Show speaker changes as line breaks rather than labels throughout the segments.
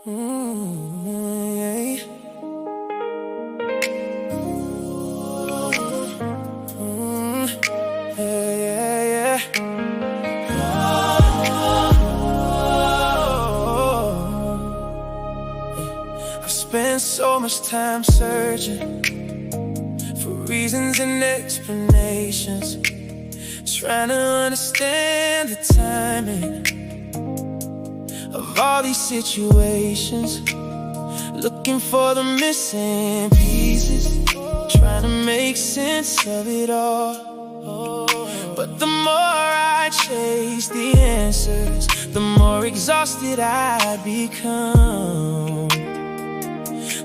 Yeah. Yeah. I've spent so much time searching for reasons and explanations, trying to understand the timing of all these situations, looking for the missing pieces, trying to make sense of it all. But the more I chase the answers, the more exhausted I become.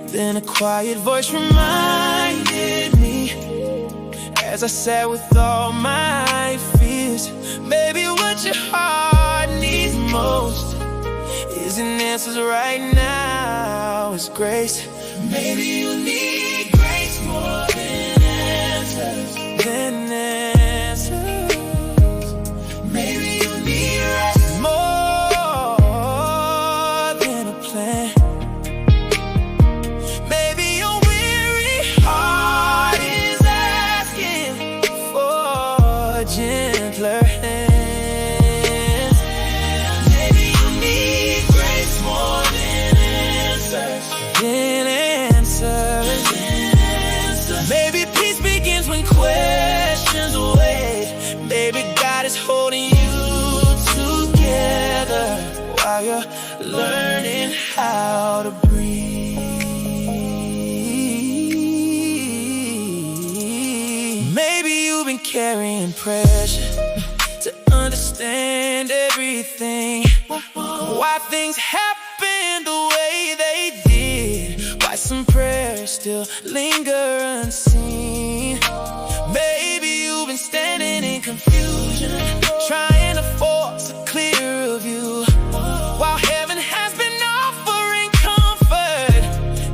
Then a quiet voice reminded me, as I sat with all my fears, maybe what your heart needs most isn't answers right now, it's grace. Maybe you need grace more than answers. Maybe you need rest more than a plan. Maybe your weary heart is asking for a gentler hand. Maybe you need grace more than answers. Maybe peace begins when questions wait. Maybe God is holding you together while you're learning how to breathe. Maybe you've been carrying pressure to understand everything, why things happen the way they did, why some prayers still linger unseen. Maybe you've been standing in confusion, trying to force a clear view, while heaven has been offering comfort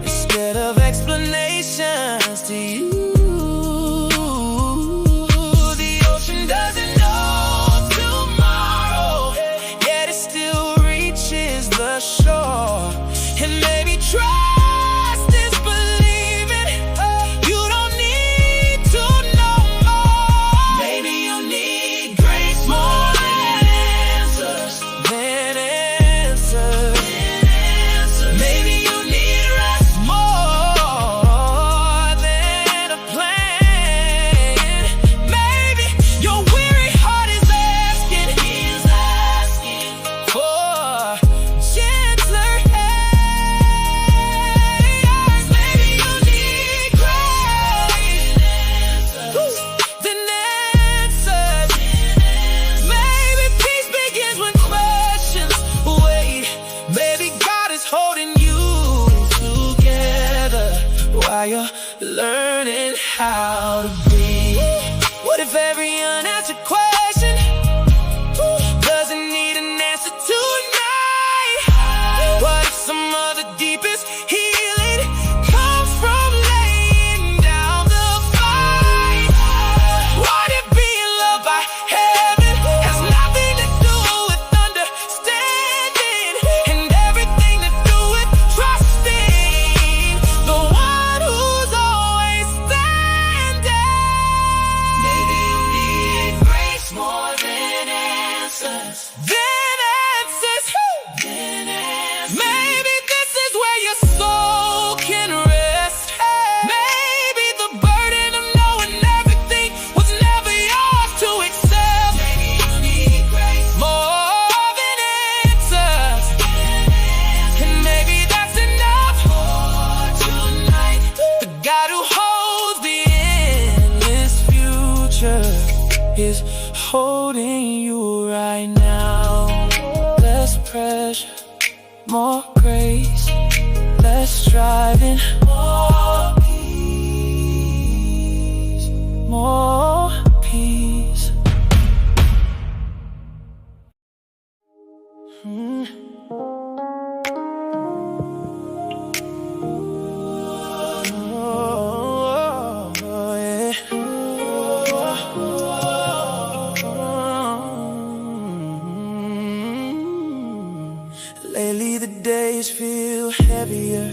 instead of explanations to you. The ocean doesn't know tomorrow, yet it still reaches the shore. And maybe trust is believing. You don't need to know more. Maybe you need grace more than answers. Maybe you need rest more than a plan. Maybe your weary heart is asking for gentler hands. Maybe you need grace than answers. Maybe peace begins when questions wait. Maybe God is holding you together while you're learning how to breathe. What if every unanswered question doesn't need an answer tonight? What if some of the deepest healing comes from laying down the fight? What if being loved by heaven has nothing to do with understanding, and everything to do with trusting the one who's always standing? Maybe you need grace more than answers. Maybe this is where your soul can rest. Maybe the burden of knowing everything was never yours to accept. Maybe you need grace more than answers. And maybe that's enough for tonight. The God who holds the endless future is holding you right now. Less pressure, more grace, less striving, more peace, more peace. Lately the days feel heavier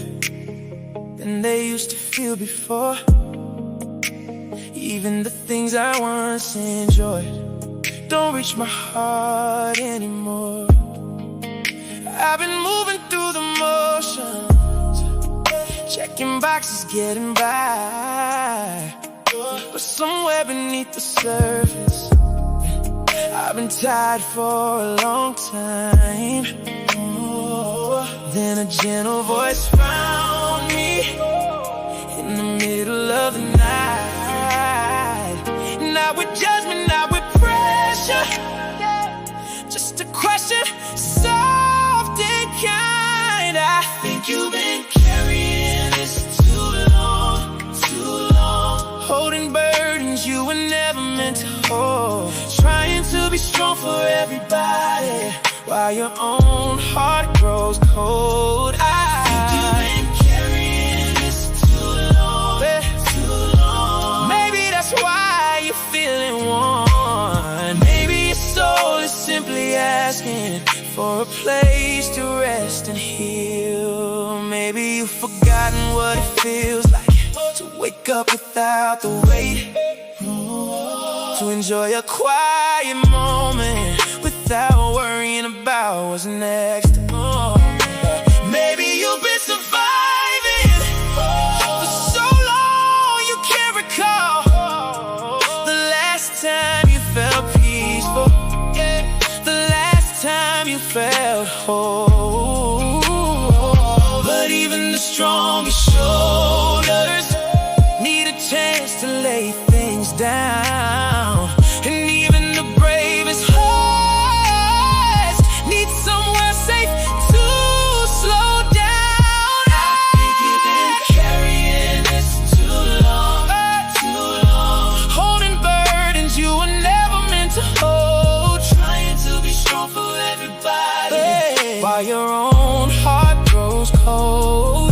than they used to feel before. Even the things I once enjoyed don't reach my heart anymore. I've been moving through the motions, checking boxes, getting by, but somewhere beneath the surface I've been tired for a long time. Then a gentle voice found me in the middle of the night. Not with judgment, not with pressure, just a question, soft and kind. I think you've been carrying this too long, holding burdens you were never meant to hold, trying to be strong for everybody while your own heart grows cold. I think you've been carrying this too long. Maybe that's why you're feeling worn. Maybe your soul is simply asking for a place to rest and heal. Maybe you've forgotten what it feels like to wake up without the weight, to enjoy a quiet moment without worrying about what's next. Maybe you've been surviving for so long you can't recall the last time you felt peaceful, the last time you felt whole. But even the strongest shoulders need a chance to lay things down, and even the bravest hearts need somewhere safe to slow down. I think you've been carrying this too long, holding burdens you were never meant to hold, trying to be strong for everybody while your own heart grows cold.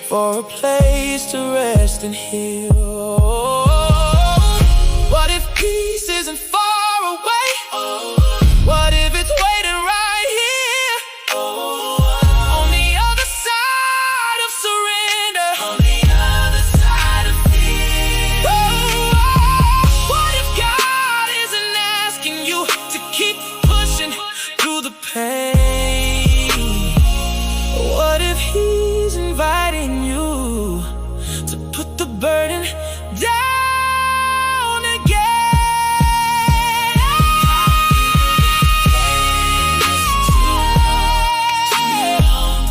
For a place to rest and heal. What if peace isn't far away? What if it's waiting right here? On the other side of surrender, on the other side of fear. What if God isn't asking you to keep pushing through the pain? What if He's inviting you to put the burden down again?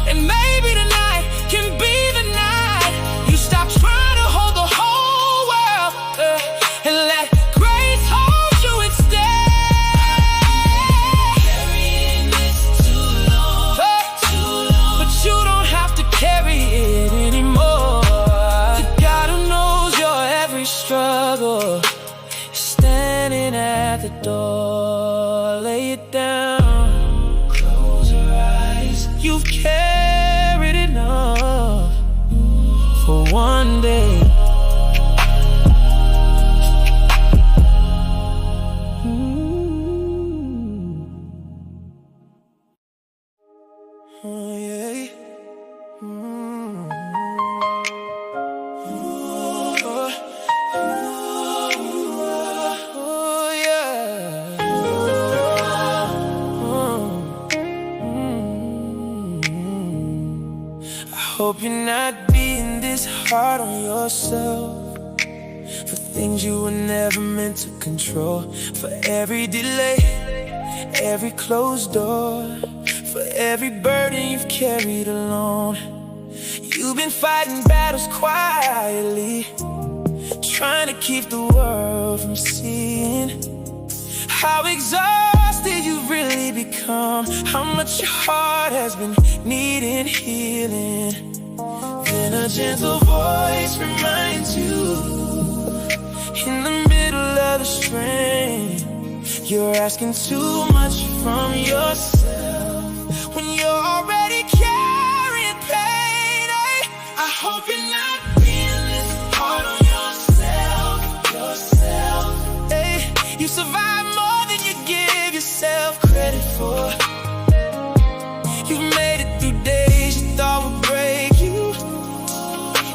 And maybe tonight can be the night you stop trying to hold the whole world and let grace hold you instead. Carrying this too long, but you don't have to carry it anymore. The God who knows your every struggle is standing at the door. Lay it down, close your eyes. You've carried enough for one day. Oh, yeah. Hope you're not being this hard on yourself for things you were never meant to control, for every delay, every closed door, for every burden you've carried alone. You've been fighting battles quietly, trying to keep the world from seeing how exhausted you've really become, how much your heart has been needing healing. Then a gentle voice reminds you in the middle of the strain, you're asking too much from yourself when you're already carrying pain. I hope you're not being this hard on yourself. Hey, you survive more than you give yourself credit for. You've made it through days you thought would break you,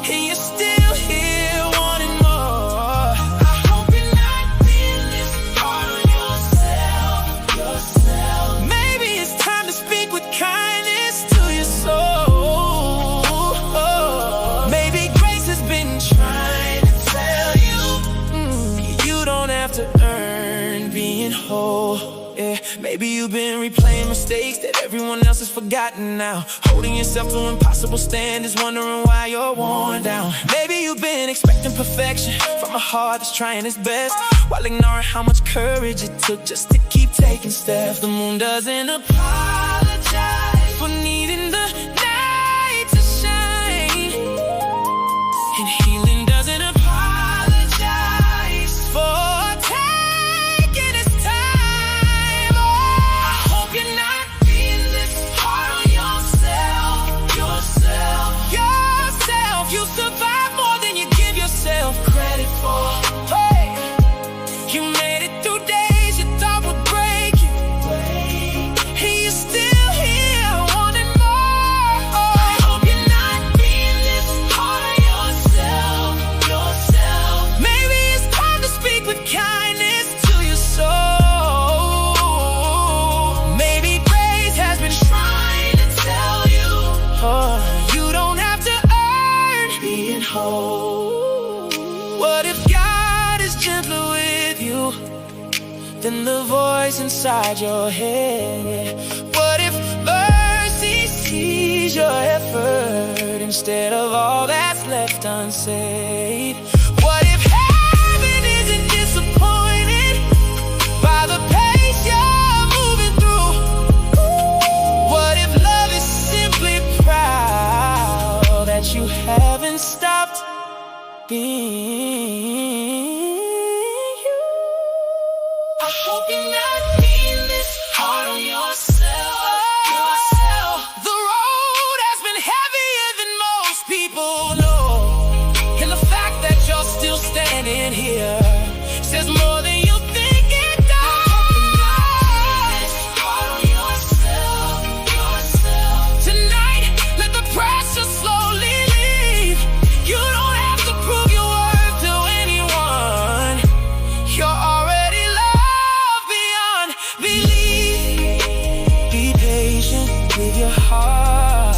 and you're still here wanting more. I hope you're not being this hard on yourself. Maybe it's time to speak with kindness to your soul. Maybe grace has been trying to tell you, you don't have to earn being whole. Yeah, maybe you've been replaying mistakes that everyone else has forgotten now, holding yourself to impossible standards, wondering why you're worn down. Maybe you've been expecting perfection from a heart that's trying its best, while ignoring how much courage it took just to keep taking steps. The moon doesn't apologize for needing the night to shine, and healing doesn't apologize for taking its time. I hope you're not being this hard on yourself. You survive more than you give yourself credit for. Hey, you made it through days you thought would break you, and you're still here wanting more. I hope you're not being this hard on yourself. Maybe it's time to speak with kindness to your soul. Maybe grace has been trying to tell you, you don't have to earn being whole. What if God is gentler with you than the voice inside your head? What if mercy sees your effort instead of all that's left unsaid? What if heaven isn't disappointed by the pace you're moving through? What if love is simply proud that you haven't stopped being you? I hope you're not being this hard on yourself. The road has been heavier than most people know, and the fact that you're still standing here says more than you think it does. Hard on yourself. Tonight, let the pressure slowly leave. You don't have to prove your worth to anyone. You're already loved beyond belief. Be patient with your heart.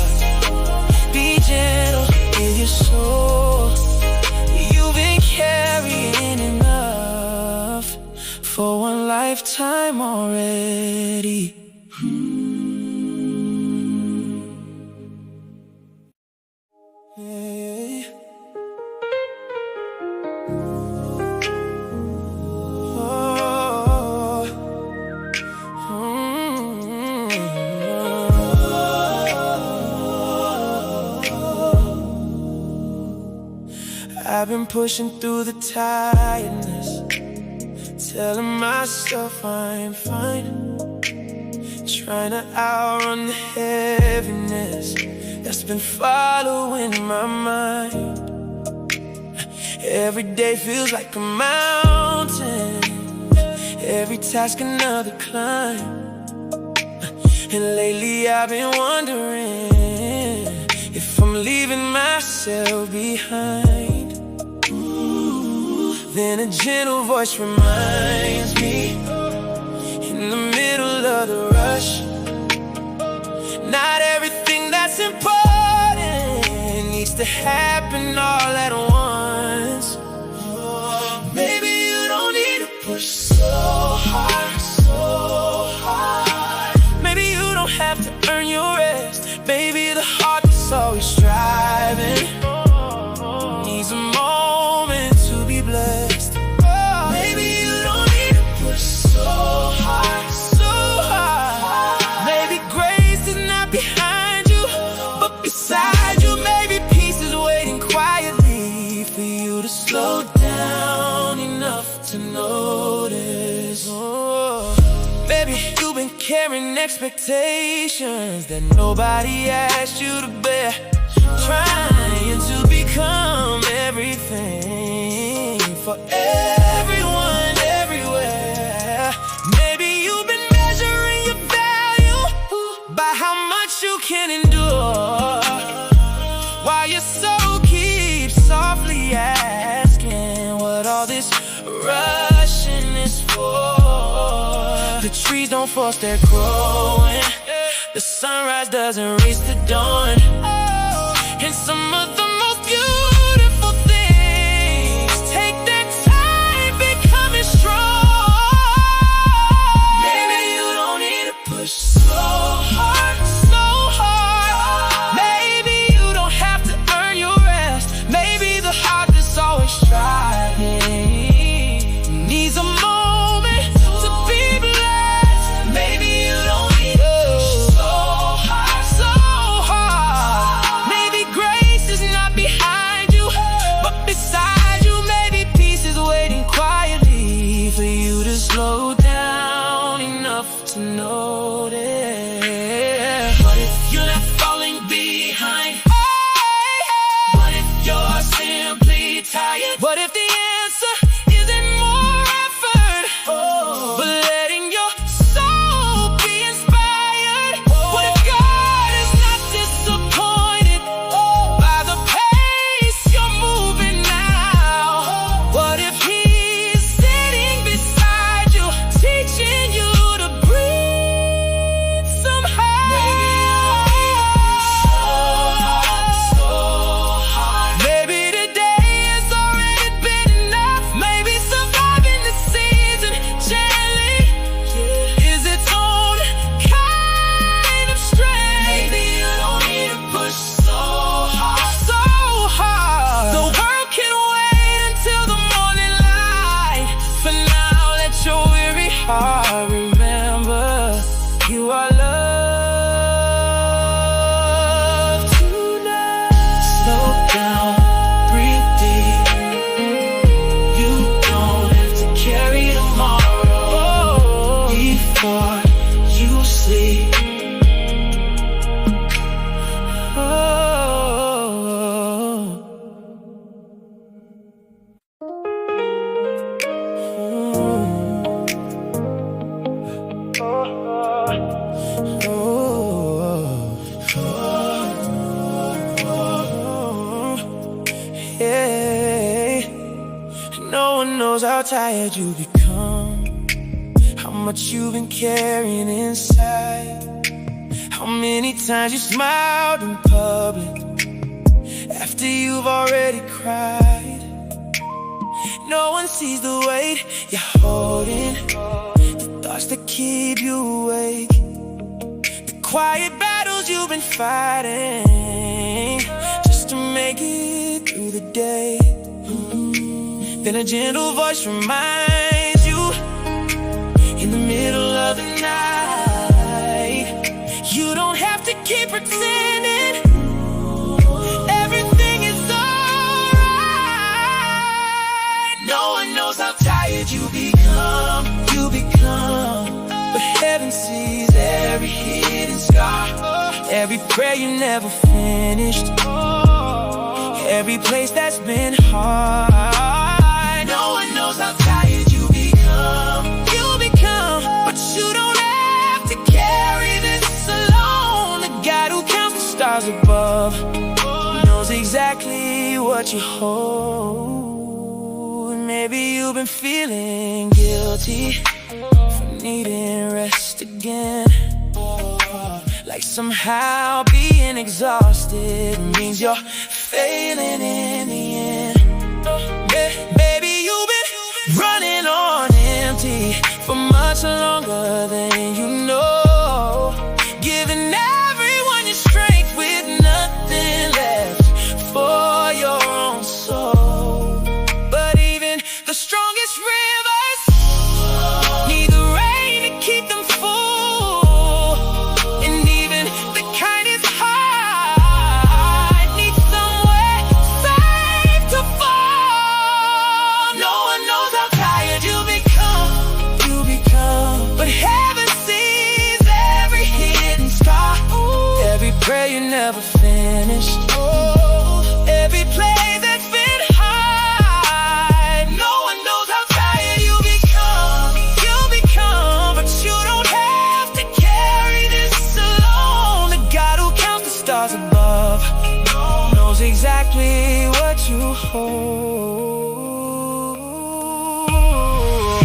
Be gentle with your soul. You've been carrying enough for one lifetime already. Yeah. Oh. I've been pushing through the tiredness, telling myself I'm fine, trying to outrun the heaviness that's been following my mind. Every day feels like a mountain, every task another climb. And lately I've been wondering if I'm leaving myself behind. Then a gentle voice reminds me, in the middle of the rush, not everything that's important needs to happen all at once. Maybe you don't need to push so hard. Maybe you don't have to earn your rest. Maybe the heart that's always striving needs a moment to be blessed. Maybe you don't need to push so hard. Maybe grace is not behind you, but beside you. Maybe peace is waiting quietly for you to slow down enough to notice. Maybe you've been carrying expectations that nobody asked you to bear, trying to become everything for everyone, everywhere. Maybe you've been measuring your value by how much you can endure, while your soul keeps softly asking what all this rushing is for. The trees don't force their growing, the sunrise doesn't reach the dawn, and some of the most beautiful things take their time becoming strong. Maybe you don't need to push so hard, so hard. Maybe you don't have to earn your rest. Maybe the heart that's always striving needs a moment to be blessed. Maybe you don't need to push so hard, so hard. Maybe grace is not behind you, but beside you. Maybe peace is waiting quietly for you to slow down enough to notice. What if you're not falling behind? What if you're simply tired? What if the answer isn't more effort, but letting your soul be inspired? What if God is not disappointed by the pace you're moving now? What if He's sitting beside you, teaching you to breathe somehow? Maybe today has already been enough. Maybe surviving the season gently is its own kind of strength. Maybe you don't need to push so hard, so hard. The world can wait until the morning light. For now, let your weary heart remember you are loved tonight. Slow down, breathe deep. You don't have to carry tomorrow before you sleep. Yeah. No one knows how tired you become, how much you've been carrying inside, how many times you smiled in public after you've already cried. No one sees the weight you're holding, the thoughts that keep you awake, the quiet battles you've been fighting just to make it through the day. Then a gentle voice reminds you in the middle of the night, you don't have to keep pretending everything is alright. No one knows how tired you become, but heaven sees every hidden scar, every prayer you never finished, every place that's been hard. No one knows how tired you become, but you don't have to carry this alone. The God who counts the stars above knows exactly what you hold. Maybe you've been feeling guilty for needing rest again, like somehow being exhausted means you're failing in the end. Baby, you've been running on empty for much longer than you know, giving everyone your strength with nothing left for your own soul. But even the strongest rivers need the rain to keep them full, and even the kindest heart needs somewhere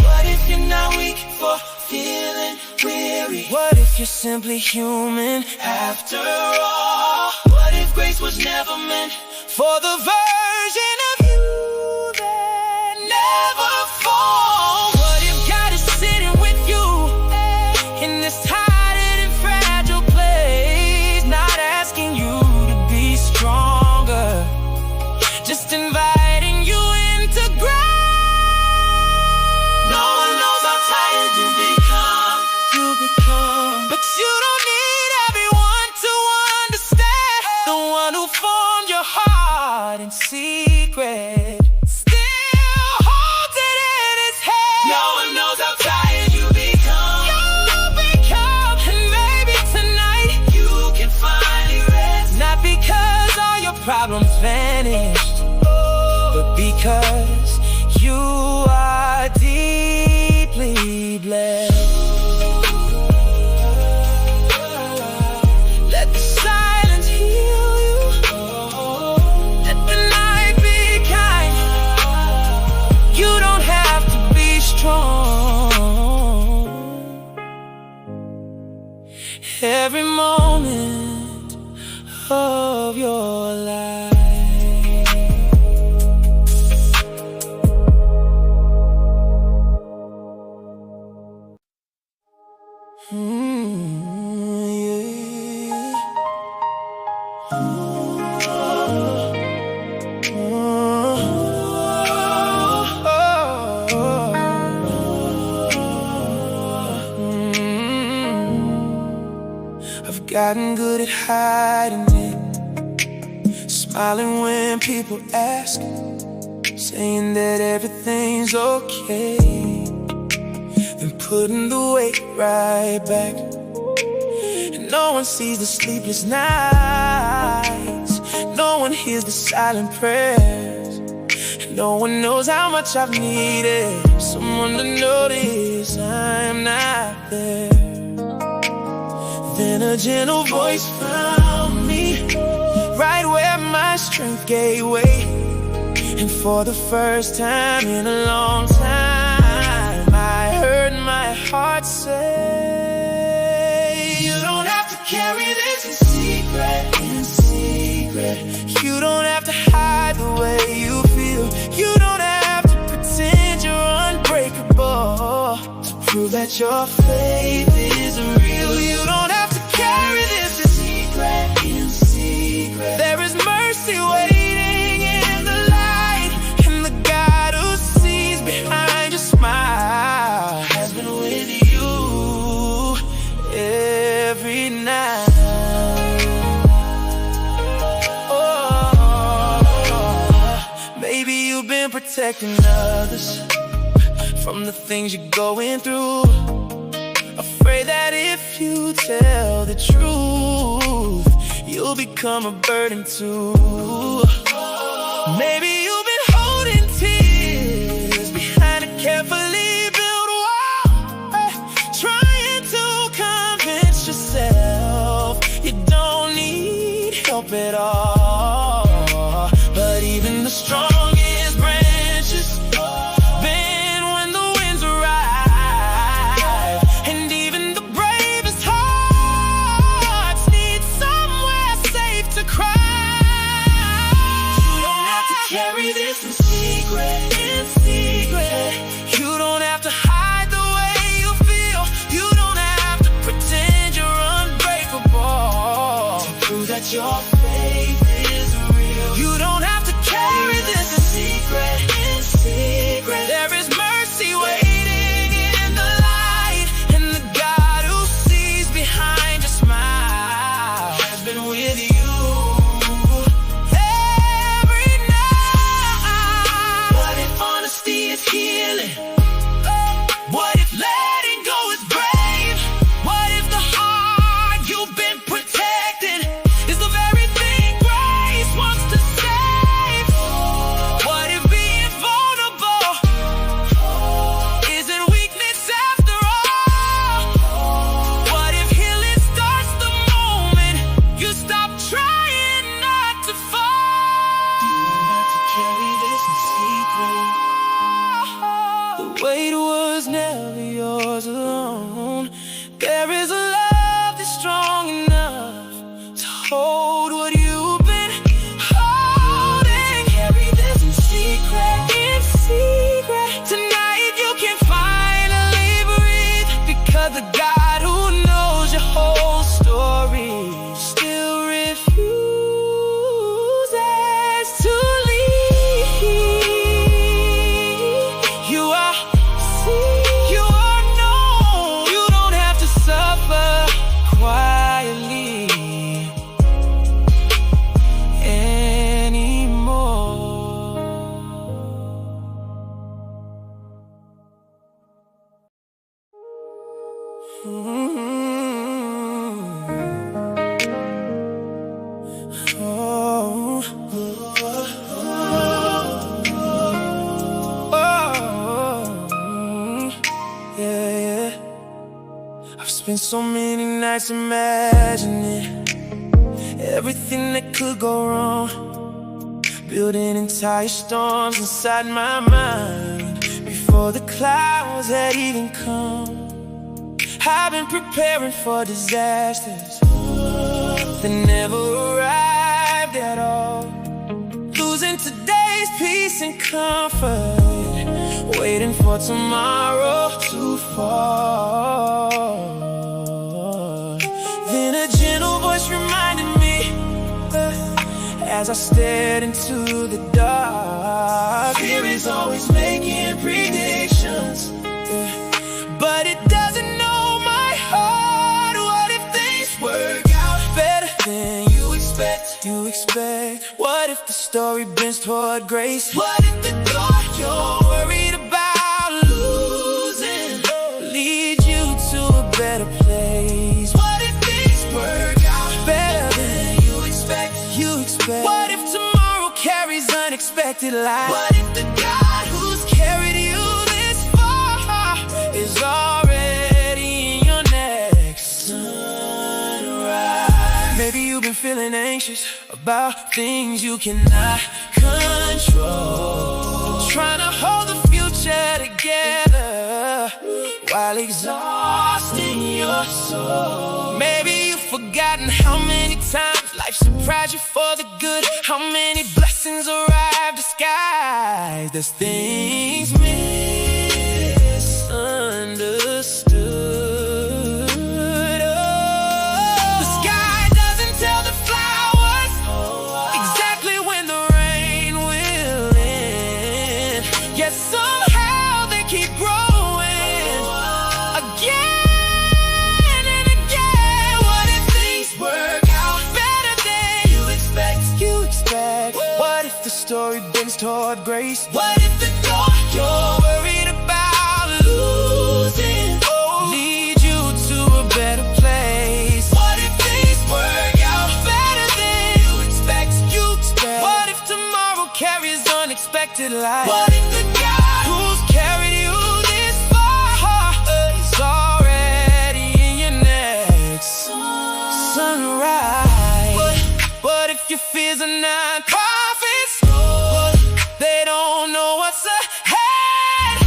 What if you're not weak for feeling weary? What if you're simply human after all? What if grace was never meant for the version of you that never falls? What if God is sitting with you in this tattered and fragile place, not asking you to be stronger, just inviting you into ground? No one knows how tired you become, but you don't need everyone to understand. The one who formed your heart in secret still holds it in his hand. No one knows how tired you become. And maybe tonight you can finally rest. Not because all your problems vanished, but because you are deeply blessed. Let the silence heal you. Let the night be kind. You don't have to be strong. Every moment of your life. I've gotten good at hiding it, smiling when people ask, saying that everything's okay, then putting the weight right back. And no one sees the sleepless nights, no one hears the silent prayers, and no one knows how much I've needed someone to notice I'm not there. Then a gentle voice found me right where my strength gave way, and for the first time in a long time I heard my heart say, you don't have to carry this in secret, in secret. You don't have to hide the way you feel. You don't have to pretend you're unbreakable to prove that your faith is real. You don't have to carry this in secret, in secret. There is mercy waiting in the light, and the God who sees behind your smile has been with you every night. Oh, maybe you've been protecting others from the things you're going through, afraid that if you tell the truth, you'll become a burden too. Maybe you've been holding tears behind a carefully built wall, trying to convince yourself you don't need help at all. But even the strongest branches bend when the winds arrive, and even the bravest hearts need somewhere safe to cry. You don't have to carry this in secret, in secret. You don't have to hide the way you feel. You don't have to pretend you're unbreakable to prove that your faith is real. You don't have to carry this in secret, in secret. There is mercy waiting in the light, and the God who sees behind your smile has been with you every night. weight was never yours alone. There is a love that's strong enough to hold what you've been holding. Carry this in secret, in secret. Tonight you can finally breathe, because the God who knows your whole story still refuses to leave. You are seen, you are known. You don't have to suffer quietly anymore. Yeah. I've spent so many nights imagining everything that could go wrong, building entire storms inside my mind before the clouds had even come. I've been preparing for disasters that never arrived at all, losing today's peace and comfort, waiting for tomorrow to fall. Then a gentle voice reminded me, as I stared into the dark, fear is always making predictions, but it doesn't know my heart. What if things work out better than you expect? What if the story bends toward grace? What if the door you're worried about losing leads you to a better place? What if things work out better than you expect? What if tomorrow carries unexpected light? What if the God who's carried you this far is already in your next sunrise? Maybe you've been feeling anxious about things you cannot control, trying to hold the future together while exhausting your soul. Maybe you've forgotten how many times life surprised you for the good, how many blessings arrive disguised as things misunderstood. The sky doesn't tell the flowers exactly when the rain will end, yet somehow they keep growing again and again. What if things work out better than you expect? What if the story bends toward grace? What if the door you're worried about losing lead you to a better place? What if things work out better than you expect? What if tomorrow carries unexpected light? What if the God who's carried you this far is already in your next sunrise? What if your fears are not prophets? They don't know what's ahead.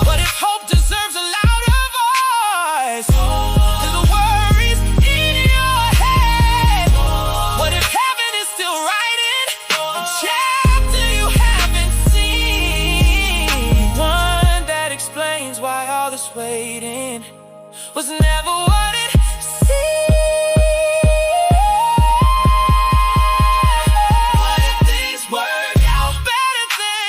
What if hope deserves a louder voice than the worries in your head? What if heaven is still writing a chapter you haven't seen? One that explains why all this waiting was never what it seemed. What if things work out better than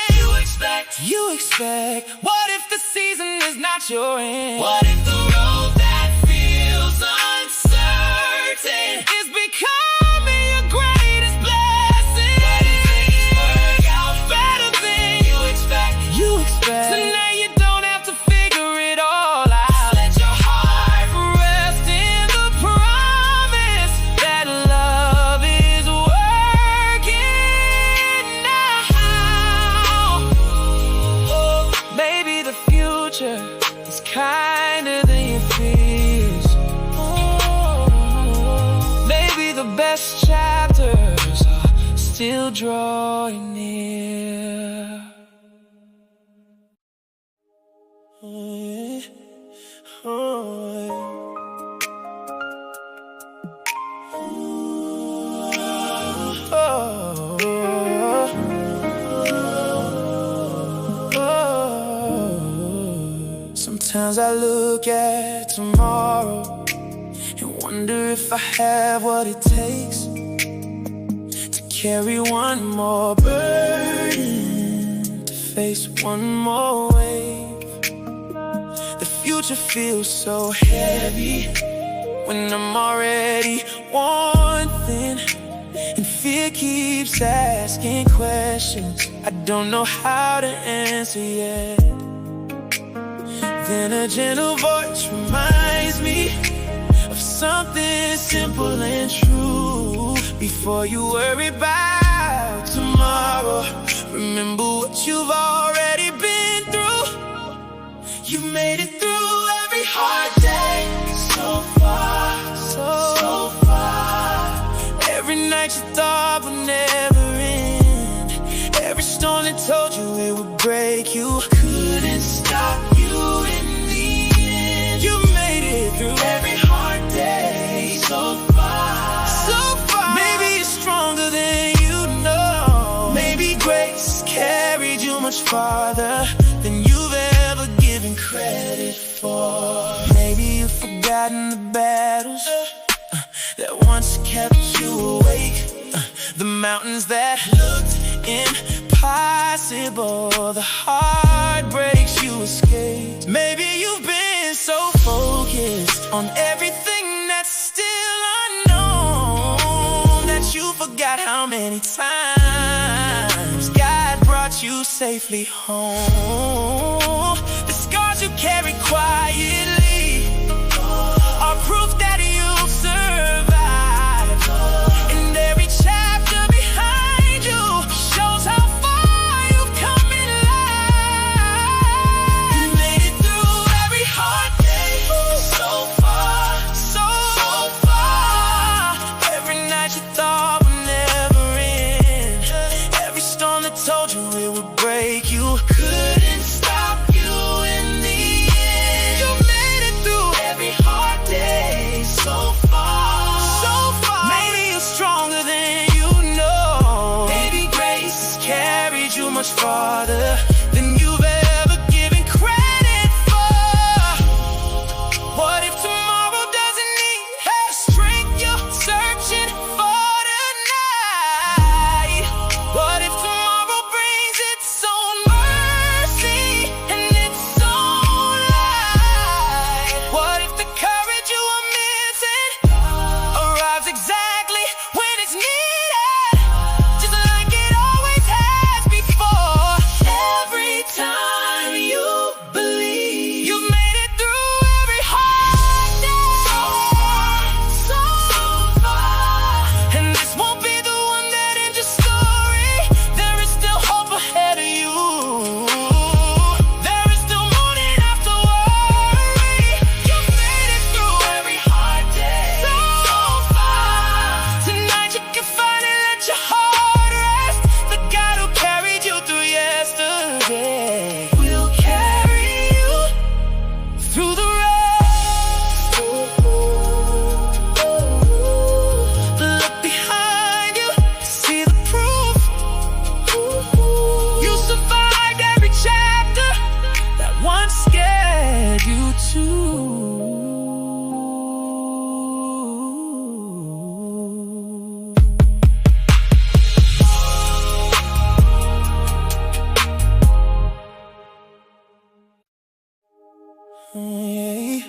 you expect? What if the season is not your end? What if the road that feels uncertain is becoming your greatest blessing? What if things work out better than you expect? So now you don't have to figure it all out. Just let your heart rest in the promise that love is working now. Maybe the future is kinder than your fears. Maybe the best chapters are still drawing near. Sometimes I look at tomorrow and wonder if I have what it takes to carry one more burden, to face one more wave. The future feels so heavy when I'm already one thing, and fear keeps asking questions I don't know how to answer yet. Then a gentle voice reminds me of something simple and true. Before you worry about tomorrow, remember what you've already been through. You made it through every hard day so far, so far. Every night you thought would never end, every storm that told you it would break you couldn't stop you in the end. You made it through every hard day so far, so far. Maybe you're stronger than you know. Maybe grace carried you much farther than you've ever given credit for. Maybe you've forgotten the battles that once kept you awake, the mountains that looked impossible, the heartbreaks you escaped. Maybe you've been so focused on everything that's still unknown that you forgot how many times God brought you safely home. The scars you carry quietly are proof that you'll survive, and every chapter behind you shows how far you've come in life. You made it through every hard day so far, so far. Every night you thought would never end, every storm that told you it would break you couldn't stop you in the end. You made it through every hard day so far, so far. Maybe you're stronger than you know. Maybe grace carried you much farther than you've ever given credit for. What if tomorrow doesn't need the strength you're searching for tonight? What if tomorrow brings its own mercy and its own light? What if the courage you are missing arrives exactly when it's needed, just like it always has before? Every time you believe, you made it through every hard day so far. And this won't be the one that ends your story. There is still hope ahead of you. There is still morning after worry. You made it through every hard day so far. Tonight you can finally let your heart rest. The God who carried you through yesterday will carry you through the rest. Look behind you, see the proof. You survived every chapter that once scared you too. Hey.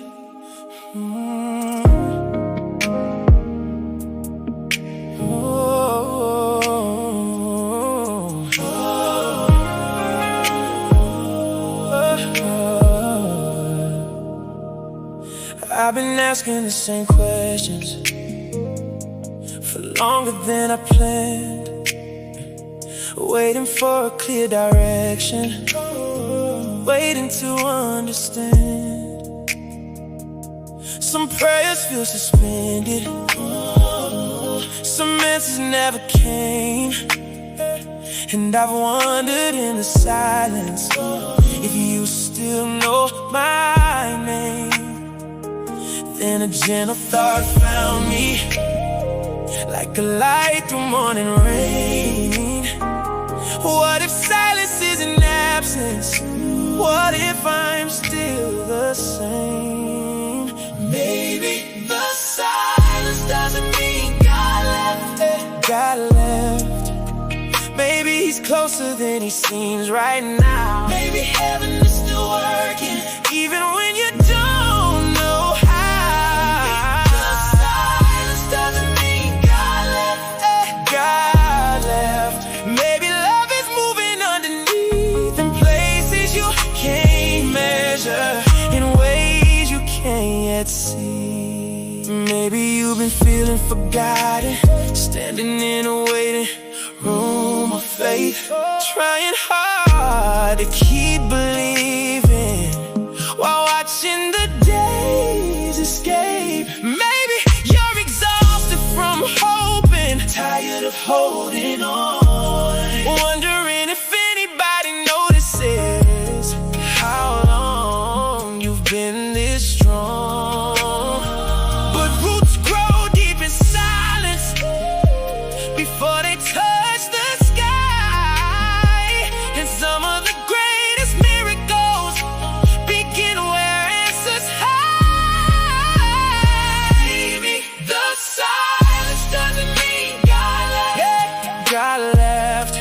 I've been asking the same questions for longer than I planned, waiting for a clear direction, waiting to understand. Some prayers feel suspended, some answers never came, and I've wondered in the silence if you still know my name. Then a gentle thought found me, like a light through morning rain. What if silence is an absence? What if I'm still the closer than he seems right now. Maybe heaven is still working, even when you don't know how. The silence doesn't mean God left. God left. Maybe love is moving underneath in places you can't measure, in ways you can't yet see. Maybe you've been feeling forgotten, standing in a waiting room of faith, trying hard to keep believing while watching the days escape. Maybe you're exhausted from hoping, tired of holding on, wondering if anybody notices how long you've been this strong. But roots grow deep in silence before they touch the sky. And some of the greatest miracles begin where answers hide. Maybe the silence doesn't mean God left. Yeah, God left.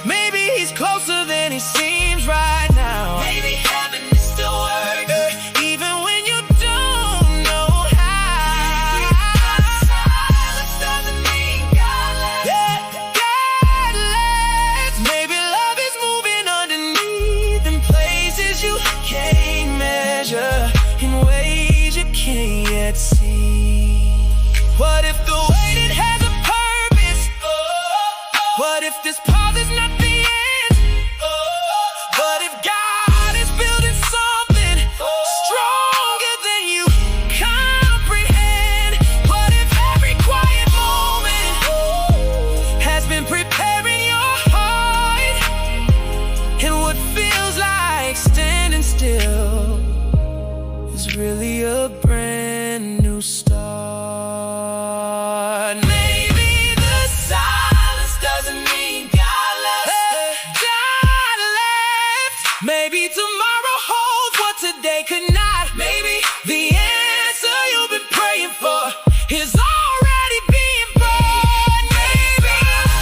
Maybe he's closer than he seems right now. Maybe heaven is still working, even when you don't know how. The silence doesn't mean God left. Yeah, God left. Maybe love is moving underneath in places you can't measure, in ways you can't yet see. What if the waiting has a purpose? What if this pause is not the end? What if God is building something stronger than you comprehend? What if every quiet moment has been preparing your heart, and what feels like standing still is really a brand new start? Maybe the silence doesn't mean God left. God left. Maybe tomorrow holds what today could not. Maybe the answer you've been praying for is already being born. Maybe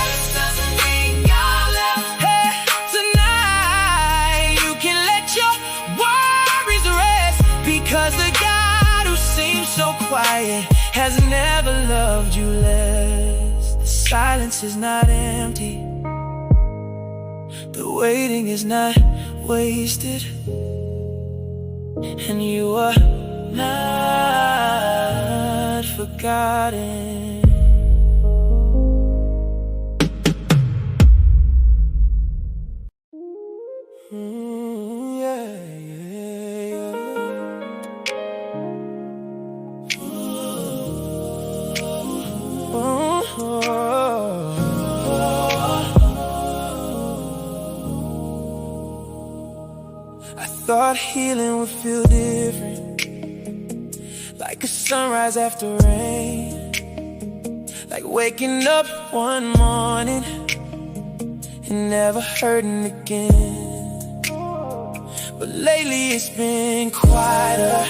this doesn't mean God left. Hey, tonight you can let your worries rest, because the God who seems so quiet has never loved you less. The silence is not empty, the waiting is not wasted, and you are not forgotten. Yeah, yeah, yeah. I thought healing would feel different, like a sunrise after rain, like waking up one morning and never hurting again. But lately it's been quieter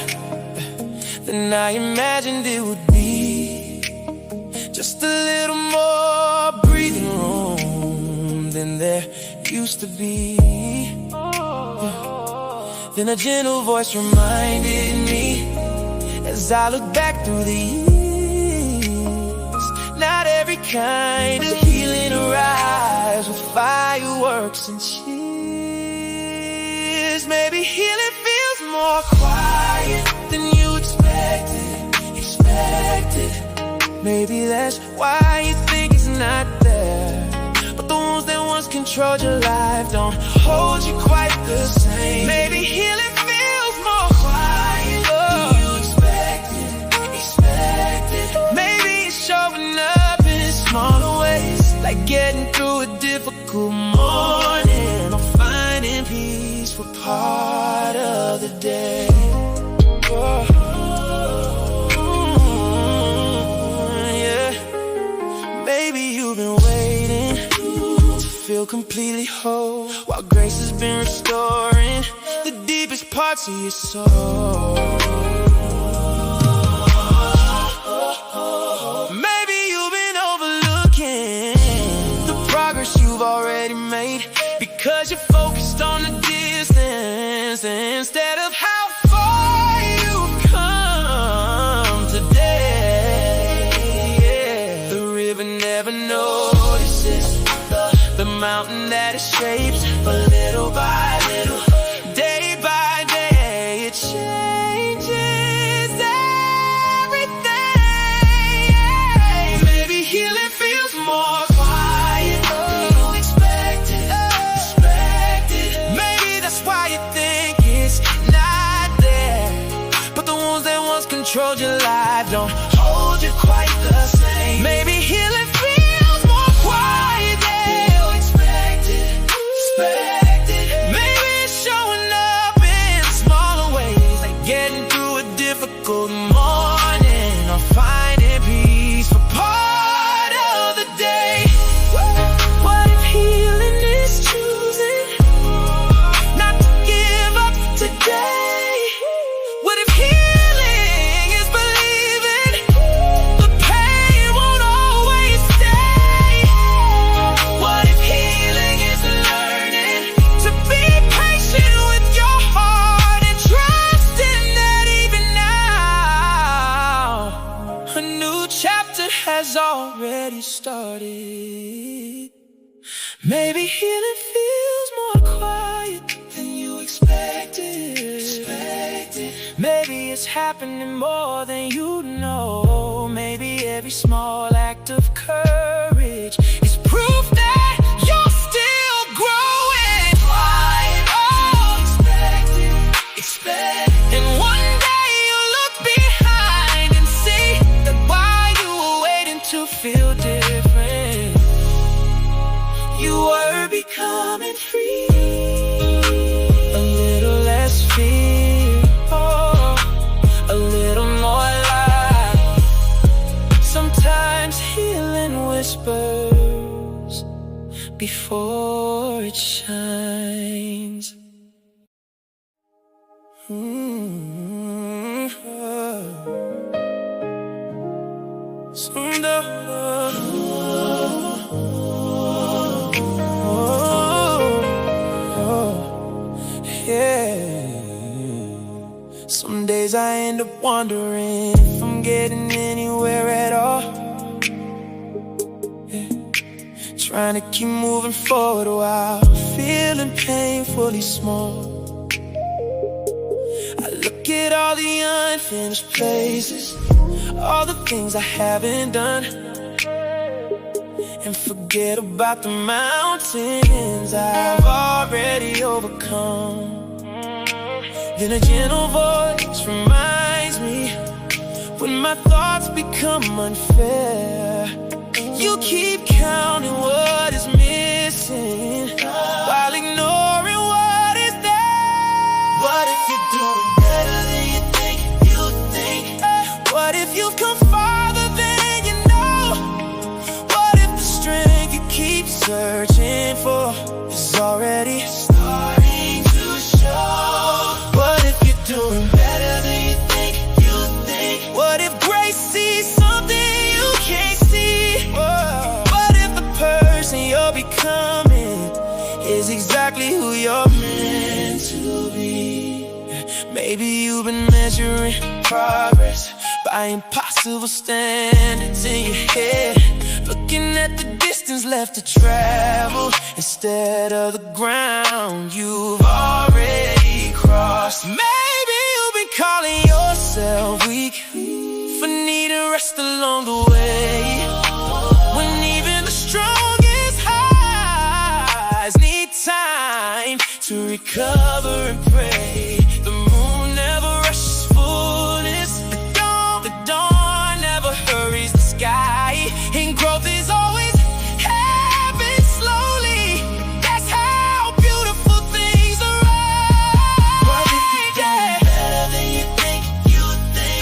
than I imagined it would be. Just a little more breathing room than there used to be. Then a gentle voice reminded me, as I look back through the years, not every kind of healing arrives with fireworks and cheers. Maybe healing feels more quiet than you expected. Maybe that's why you think it's not there. But the wounds that once controlled your life don't hold you quite the same. Maybe healing feels more quiet than you expected. Maybe it's showing up in smaller ways, like getting through a difficult morning, or finding peace for part of the day. Maybe you've been waiting to feel completely whole, while grace has been restoring the deepest parts of your soul. Maybe you've been overlooking the progress you've already made, 'cause you're focused on the distance instead of how far you've come today. Yeah. The river never notices the mountain that it shapes, but little by little, day by day, it changes everything. Maybe healing feels more quiet than you expected. Maybe that's why you think it's not there, but the wounds that once controlled your life don't hold you quite the same. Maybe healing feels more quiet than you expected. Maybe it's showing up in smaller ways, like getting through a difficult morning or finding peace for part of the day. What if healing is choosing not to give up today? What if healing is believing the pain won't always stay? What if healing is learning to be patient with your heart and trusting that even now a new chapter has already started? Maybe healing feels more quiet than you expected. Maybe it's happening more than you know. Maybe every small act of courage is proof that you're still growing. And one day you'll look behind and see that while you were waiting to feel different, you were becoming free. A little less fear, oh, a little more light. Sometimes healing whispers before it shines. Some days I end up wondering if I'm getting anywhere at all. Trying to keep moving forward while feeling painfully small. I look at all the unfinished places, all the things I haven't done, and forget about the mountains I've already overcome. Then a gentle voice reminds me when my thoughts become unfair. You keep counting what is missing while ignoring what is there. What if you're doing better than you think you think? What if you've come farther than you know? What if the strength you keep searching for is already starting to show? What if you're doing better than you think you think? What if grace sees something you can't see? What if the person you're becoming is exactly who you're meant to be? Maybe you've been measuring progress by impossible standards in your head, looking at the distance left to travel instead of the ground you've already crossed. Maybe you've been calling yourself weak for needing rest along the way, when even the strongest highs need time to recover and pray. The moon never rushes fullness, the dawn never hurries the sky, and growth is always happening slowly. That's how beautiful things are. What if you're doing better than you think you think?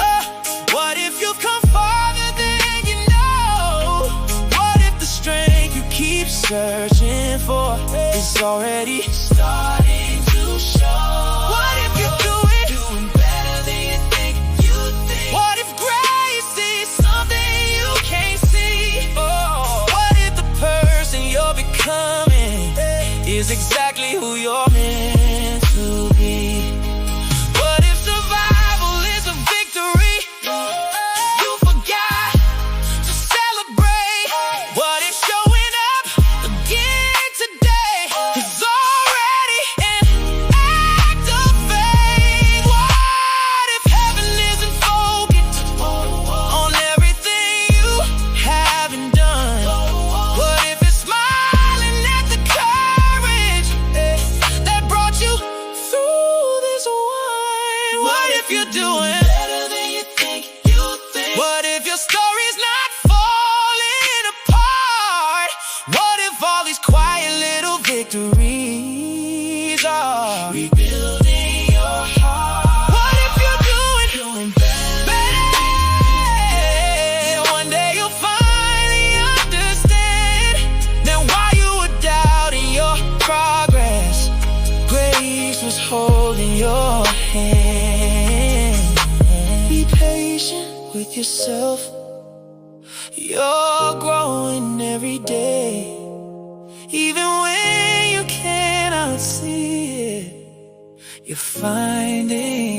What if you've come farther than you know? What if the strength you keep searching for is already starting to show? What if you're doing better than you think you think? What if grace is something you can't see? Oh, what if the person you're becoming is exactly who you're meant to be. What if survival is a victory? You forgot to celebrate. What if showing up again today is already an act of faith? What if heaven isn't focused on everything you haven't done? What if it's smiling at the courage that brought you through this one? What if you're doing better than you think you think? What if your story's not falling apart? What if all these quiet little victories are rebuilding your heart? What if you're doing better? One day you'll finally understand that while you were doubting your progress, grace was holding your hand. Be patient with yourself. You're growing every day. Even when you cannot see it, you're finding